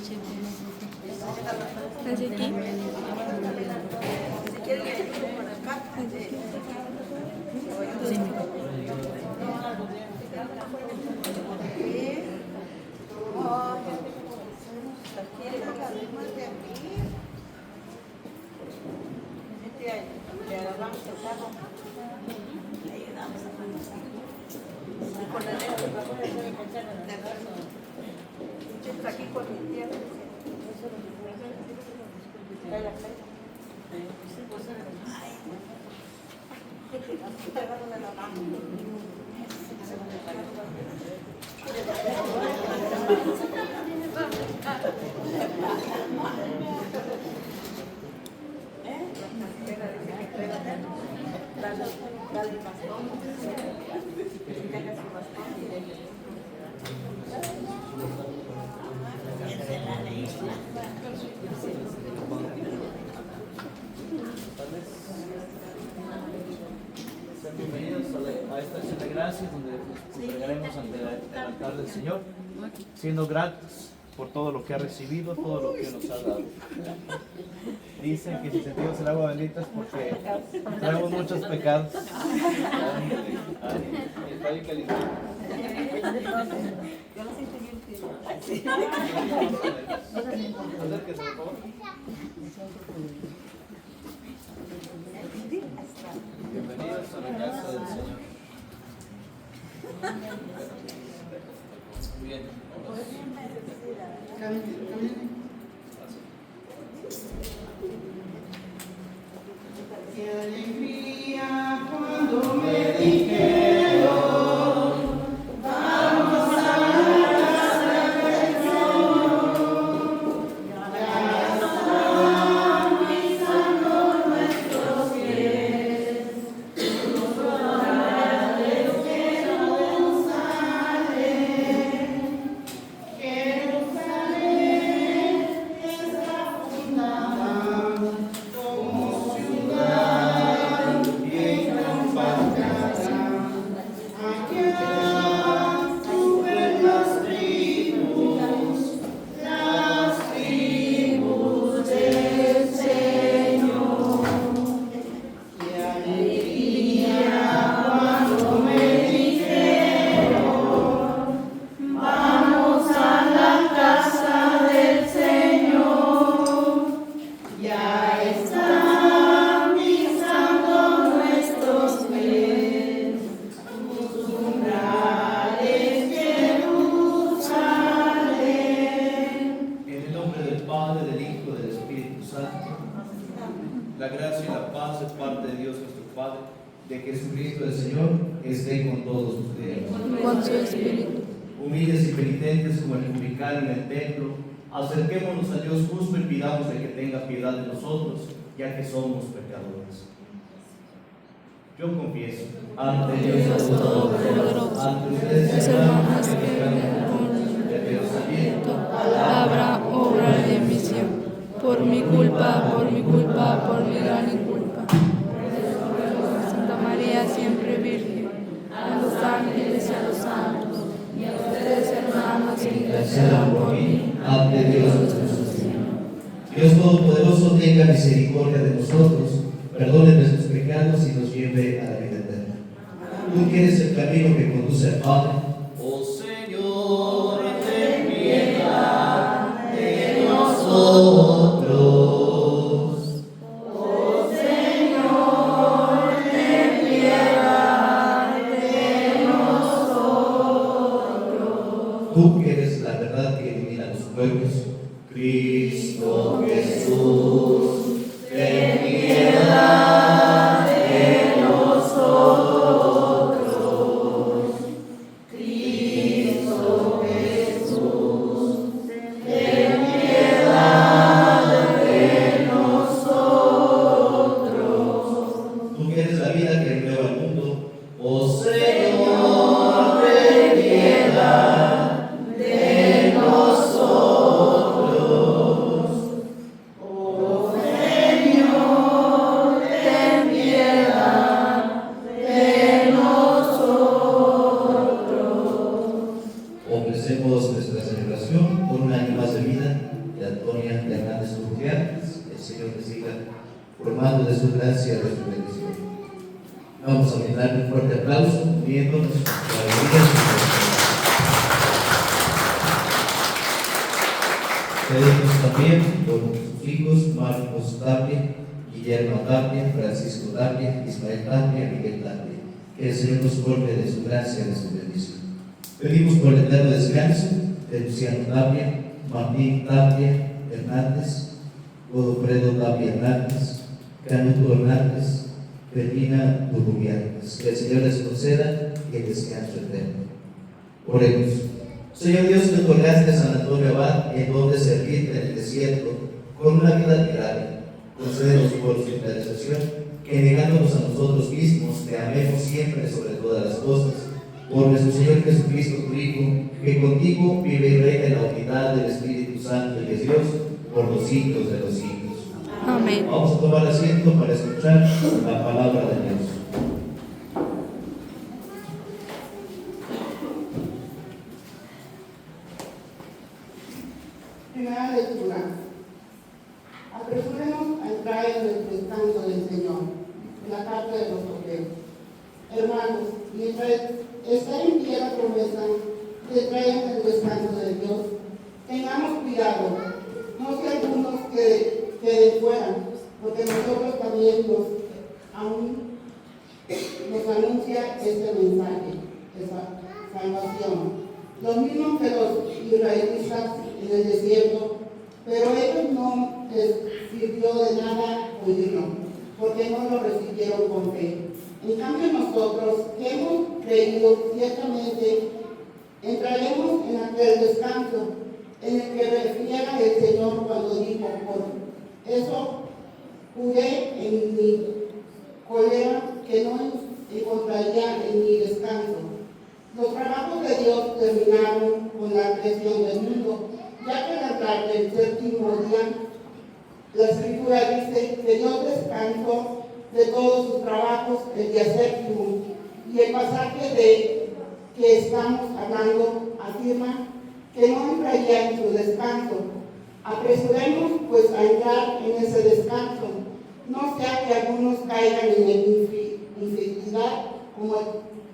Así aquí. Aquí con mi tía. Sean bienvenidos a esta acción de gracias donde nos congregaremos ante el altar del Señor, siendo gratos por todo lo que ha recibido, todo lo que nos ha dado. Dicen que si sentimos el agua bendita es porque traemos muchos pecados. Está bien caliente. Yo lo siento bien frío. Acérquese, por favor. Bienvenidos a la casa del Señor. Muy bien. Qué alegría cuando me dijeron, vamos a la casa del Señor. Ya están pisando nuestros pies, los corrales de Jerusalén. Jerusalén está fundada como ciudad bien compactada. Allá suben las tribus del Señor. Qué alegría cuando me dijeron, vamos a la casa del Señor. Ya están pisando nuestros pies, tus umbrales, Jerusalén. En el nombre del Padre, del Hijo y del Espíritu Santo, la gracia y la paz de parte de Dios nuestro Padre, de Jesucristo el Señor, esté con todos ustedes. Con su espíritu. Humildes y penitentes como el publicano en el templo, acerquémonos a Dios justo y pidamos de que tenga piedad de nosotros, ya que somos pecadores. Yo confieso ante Dios Todopoderoso, ante ustedes, hermanos, que de pensamiento, Palabra, obra y emisión. Por mi culpa, por mi gran inculpa. Santa María, siempre Virgen, a los ángeles y a los santos, y a ustedes, hermanos, que intercedan por mí, ante Dios nuestro Señor. Dios Todopoderoso, tenga misericordia de nosotros, perdone nuestros pecados y nos lleve a la vida eterna. Tú que eres el camino que conduce al Padre. Oh Señor, ten piedad de nosotros. Oh Señor, ten piedad de nosotros. Tú que eres la verdad que ilumina los pueblos. Cristo Jesús, ten piedad de nosotros. Cristo Jesús, ten piedad de nosotros. Tú que eres la vida que renueva el mundo. Oh Señor, ten piedad De nosotros. Oh Señor, Antonia Hernández Gutiérrez. El Señor te siga formando de su gracia y de su bendición. Vamos a brindarle un fuerte aplauso, uniéndonos con la alegría y pedimos también por sus hijos Marcos Tapia, Guillermo Tapia, Francisco Tapia, Ismael Tapia, Miguel Tapia. Que el Señor nos colme de su gracia y de su bendición. Pedimos por el eterno descanso de Luciano Tapia, Martín Tapia Hernández, Godofredo Tapia Hernández, Canuto Hernández, Petrina Turrubianes. Que el Señor les conceda y el descanso eterno. Oremos. Señor Dios, que otorgaste a San Antonio Abad el don de servirte en el desierto con una vida admirable, concédenos por su intercesión que negándonos a nosotros mismos te amemos siempre sobre todas las cosas, por nuestro Señor Jesucristo, tu Hijo, que contigo vive y reina en la unidad del Espíritu Santo y de Dios por los siglos de los siglos. Amén. Vamos a tomar asiento para escuchar la palabra de Dios. Primera lectura. Apresuremos a entrar en el descanso del Señor, en la carta de los Hebreos. Hermanos, mientras está en pie la promesa de entrar en el descanso de Dios, tengamos cuidado, no sea algunos que queden fuera, porque nosotros también nos anuncia este mensaje de salvación. Lo mismo que los israelitas en el desierto, pero ellos no les sirvió de nada oírlo, porque no lo recibieron con fe. En cambio nosotros, que hemos creído, ciertamente entraremos en aquel descanso en el que refriega el Señor cuando dijo: por eso juré en mi cólera que no encontraría en mi descanso. Los trabajos de Dios terminaron con la creación del mundo, ya que al tarde del séptimo día, la Escritura dice que Dios descansó de todos sus trabajos el día séptimo, y el pasaje de que estamos hablando afirma que no entraría en su descanso. Apresuremos pues a entrar en ese descanso, no sea que algunos caigan en la infidelidad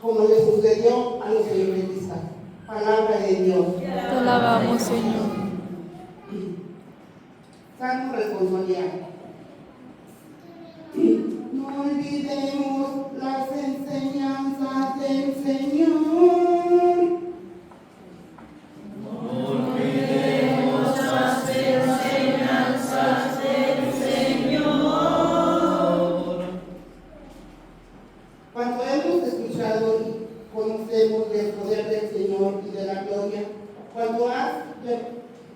como le sucedió a los israelitas. Palabra de Dios. Te alabamos, Señor. Salmo responsorial. No olvidemos las enseñanzas del Señor. No olvidemos las enseñanzas del Señor. Cuando hemos escuchado y conocemos del poder del Señor y de la gloria, cuando has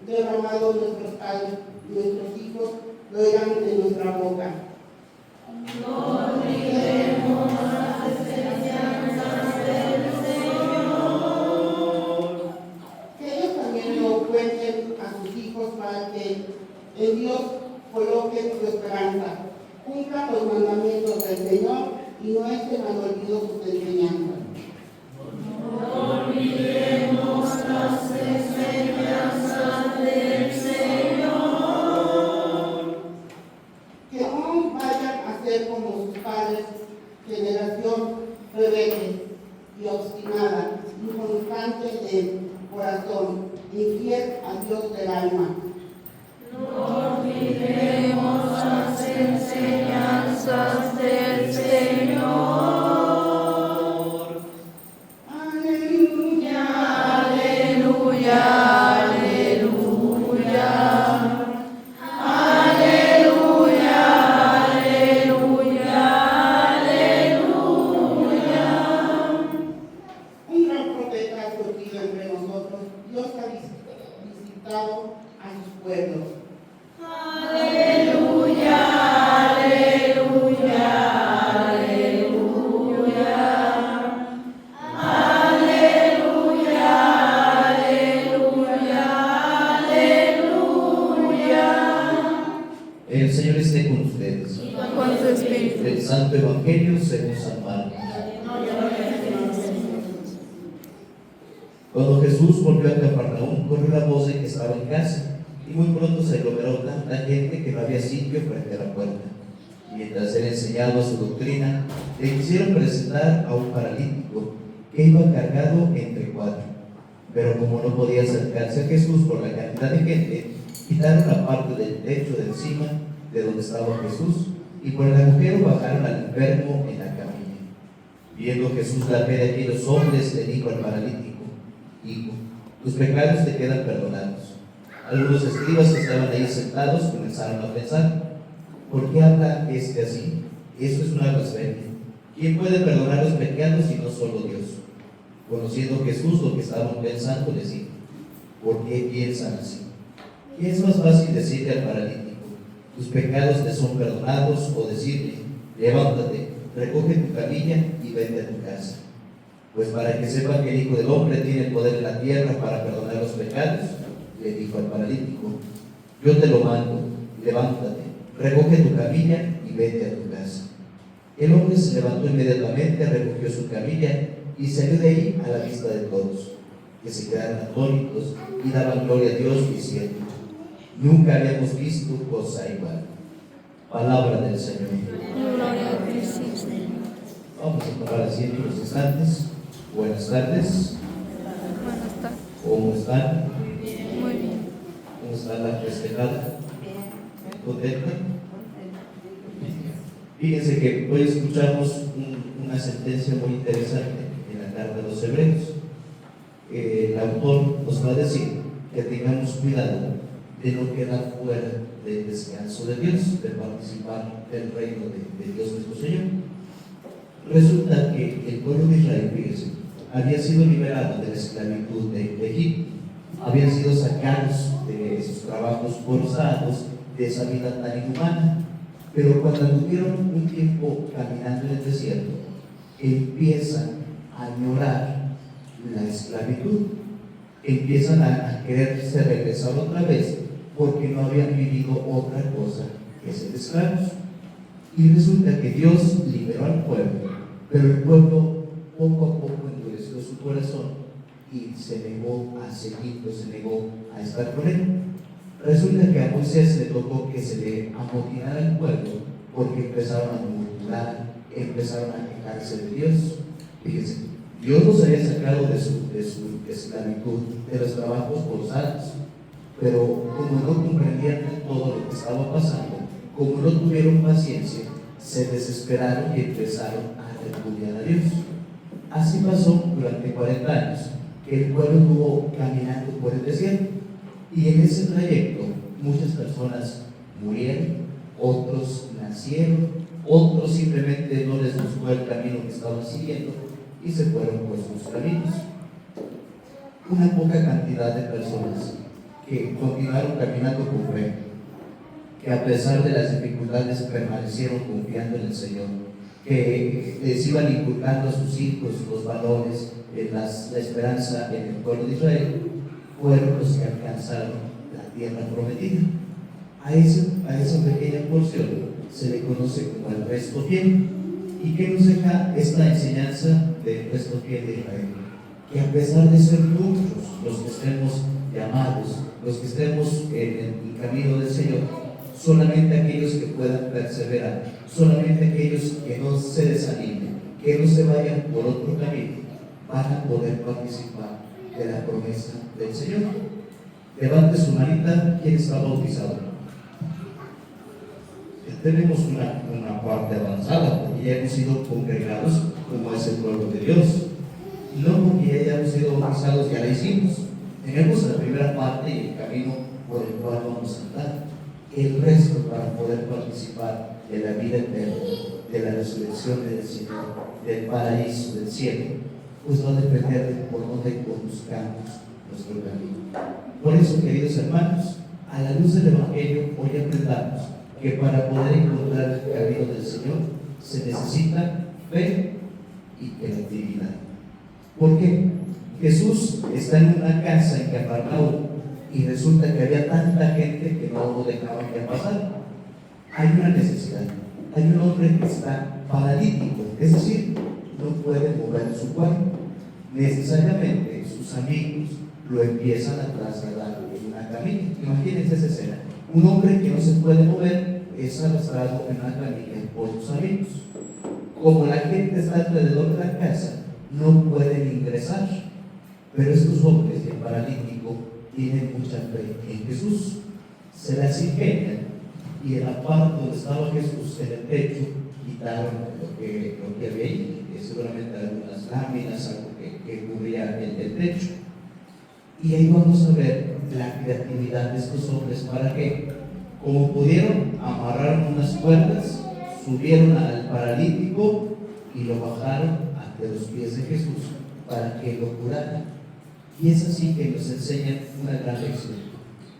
derramado nuestros padres, nuestros hijos lo dirán de nuestra boca. No olvidemos las enseñanzas del Señor. Que ellos también lo cuenten a sus hijos para que en Dios coloquen su esperanza, cumplan los mandamientos del Señor y no echen al olvido sus enseñanzas. No olvidemos las enseñanzas del Señor. Que no vayan a ser como sus padres, generación rebelde y obstinada, inconstante de corazón, infiel a Dios del alma. No olvidemos las enseñanzas del Señor. Aleluya, Aleluya, aleluya. Aleluya, aleluya, aleluya. un gran profeta ha surgido entre nosotros. Dios ha visitado a sus pueblos. Aleluya, aleluya, aleluya. Aleluya, aleluya, aleluya. El Señor esté con ustedes. Con su espíritu. El Santo Evangelio según San Marcos. Cuando Jesús volvió a Capernaum, corrió la voz de que estaba en casa, y y muy pronto se aglomeró tanta gente que no había sitio frente a la puerta. Mientras él enseñaba su doctrina, le quisieron presentar a un paralítico que iba cargado entre 4. Pero como no podía acercarse a Jesús por la cantidad de gente, quitaron la parte del techo de encima de donde estaba Jesús y por el agujero bajaron al enfermo en la camilla. Viendo Jesús la fe de aquellos hombres, le dijo al paralítico: Hijo, tus pecados te quedan perdonados. Algunos escribas que estaban ahí sentados comenzaron a pensar: ¿por qué habla este así? Eso es una blasfemia. ¿Quién puede perdonar los pecados si no solo Dios? Conociendo Jesús lo que estaban pensando, les dijo: ¿por qué piensan así? ¿Qué es más fácil decirle al paralítico: tus pecados te son perdonados, o decirle: levántate, recoge tu camilla y vete a tu casa? Pues para que sepa que el Hijo del Hombre tiene el poder en la tierra para perdonar los pecados, le dijo al paralítico: yo te lo mando, levántate, recoge tu camilla y vete a tu casa. El hombre se levantó inmediatamente, recogió su camilla y salió de ahí a la vista de todos, que se quedaron atónitos y daban gloria a Dios diciendo: nunca habíamos visto cosa igual. Palabra del Señor. Gloria a ti, Señor. Vamos a tomar asiento unos instantes. Buenas tardes. Buenas tardes. ¿Cómo están? Muy bien. ¿Cómo está la festejada? ¿Contenta? Fíjense que hoy escuchamos una sentencia muy interesante en la carta de los Hebreos. El autor nos va a decir que tengamos cuidado de no quedar fuera del descanso de Dios, de participar del reino de Dios nuestro Señor. Resulta que el pueblo de Israel, fíjense, había sido liberado de la esclavitud de Egipto, habían sido sacados de esos trabajos forzados, de esa vida tan inhumana. Pero cuando anduvieron un tiempo caminando en el desierto, empiezan a añorar la esclavitud, empiezan a quererse regresar otra vez, porque no habían vivido otra cosa que ser esclavos. Y resulta que Dios liberó al pueblo, pero el pueblo poco a poco endureció su corazón y se negó a seguirlo, se negó a estar con él. Resulta que a Moisés le tocó que se le amotinara al pueblo, porque empezaron a murmurar, empezaron a quejarse de Dios. Fíjense, Dios los había sacado de su esclavitud, de los trabajos forzados, pero como no comprendían todo lo que estaba pasando, como no tuvieron paciencia, se desesperaron y empezaron a repudiar a Dios. Así pasó durante 40 años, que el pueblo estuvo caminando por el desierto, y en ese trayecto muchas personas murieron, otros nacieron, otros simplemente no les gustó el camino que estaban siguiendo y se fueron por sus caminos. Una poca cantidad de personas que continuaron caminando con fe, que a pesar de las dificultades permanecieron confiando en el Señor, que les iban inculcando a sus hijos los valores, la esperanza en el pueblo de Israel, fueron los que alcanzaron la tierra prometida. A esa pequeña porción se le conoce como el resto fiel. ¿Y qué nos deja esta enseñanza del resto fiel de Israel? Que a pesar de ser muchos los que estemos llamados, los que estemos en el camino del Señor, solamente aquellos que puedan perseverar, solamente aquellos que no se desanimen, que no se vayan por otro camino, van a poder participar de la promesa del Señor. Levante su manita, ¿quién está bautizado? Tenemos una parte avanzada, porque ya hemos sido congregados como es el pueblo de Dios. No porque ya hayamos sido bautizados, ya la hicimos. Tenemos la primera parte y el camino por el cual vamos a andar. El resto, para poder participar de la vida eterna, de la resurrección del Señor, del paraíso, del cielo, pues va a depender de por dónde conduzcamos nuestro camino. Por eso, queridos hermanos, a la luz del Evangelio, hoy aprendamos que para poder encontrar el camino del Señor se necesita fe y creatividad. ¿Por qué? Jesús está en una casa en Cafarnaúm y resulta que había tanta gente que no lo dejaban ya pasar. Hay una necesidad. Hay un hombre que está paralítico, es decir, no puede mover su cuerpo. Necesariamente sus amigos, lo empiezan a trasladar en una camilla. Imagínense esa escena. Un hombre que no se puede mover es arrastrado en una camilla por sus amigos. Como la gente está alrededor de la casa, no pueden ingresar. Pero estos hombres, el paralítico, tienen mucha fe en Jesús. Se las ingenian y en la parte donde estaba Jesús, en el techo, quitaron lo que había ahí, seguramente algunas láminas, algo que cubría el techo. Y ahí vamos a ver la creatividad de estos hombres. ¿Para qué? Como pudieron, amarraron unas cuerdas, subieron al paralítico y lo bajaron ante los pies de Jesús para que lo curaran. Y es así que nos enseñan una gran lección.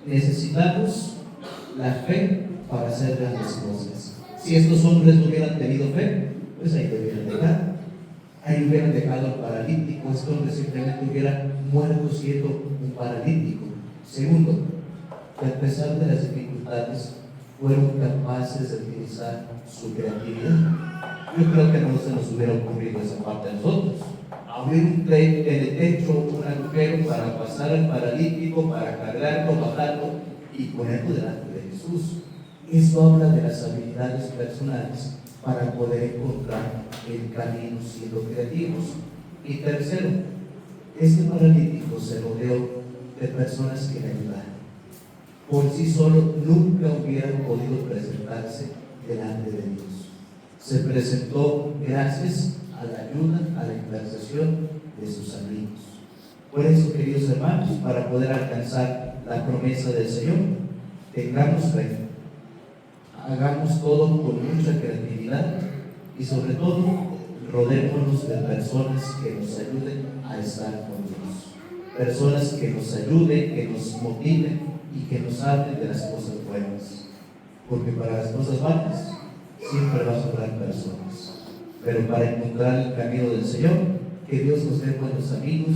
Necesitamos la fe para hacer grandes cosas. Si estos hombres no hubieran tenido fe, pues ahí lo hubieran dejado. Ahí hubieran dejado al paralítico. Este hombre simplemente hubiera muerto siendo un paralítico. Segundo, que a pesar de las dificultades, fueron capaces de utilizar su creatividad. Yo creo que no se nos hubiera ocurrido esa parte a nosotros. Abrir en el techo un agujero para pasar al paralítico, para cargarlo, bajarlo y ponerlo delante de Jesús. Esto habla de las habilidades personales para poder encontrar el camino siendo creativos. Y tercero, este paralítico se rodeó de personas que le ayudaron. Por sí solo nunca hubieran podido presentarse delante de Dios. Se presentó gracias a la ayuda, a la intercesión de sus amigos. Por eso, queridos hermanos, para poder alcanzar la promesa del Señor, tengamos fe, hagamos todo con mucha creatividad y sobre todo rodémonos de personas que nos ayuden a estar con Dios, personas que nos ayuden, que nos motiven y que nos hablen de las cosas buenas, porque para las cosas malas siempre va a sobrar personas. Pero para encontrar el camino del Señor, que Dios nos dé buenos amigos,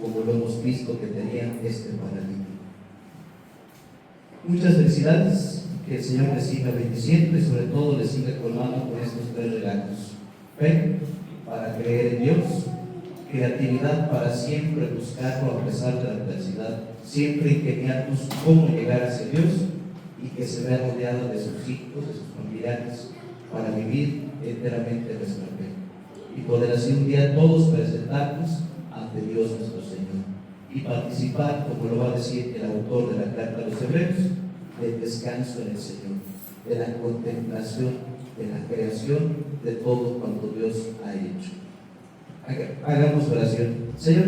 como lo hemos visto que tenía este paralítico. Muchas felicidades, que el Señor les siga bendiciendo y sobre todo les siga colmando con estos 3 regalos: fe para creer en Dios, creatividad para siempre buscarlo a pesar de la adversidad, siempre ingeniarnos cómo llegar hacia Dios, y que se vea rodeado de sus hijos, de sus familiares, para vivir enteramente nuestra fe y poder así un día todos presentarnos ante Dios nuestro Señor y participar, como lo va a decir el autor de la carta a los Hebreos, del descanso en el Señor, de la contemplación, de la creación de todo cuanto Dios ha hecho. Hagamos oración. Señor,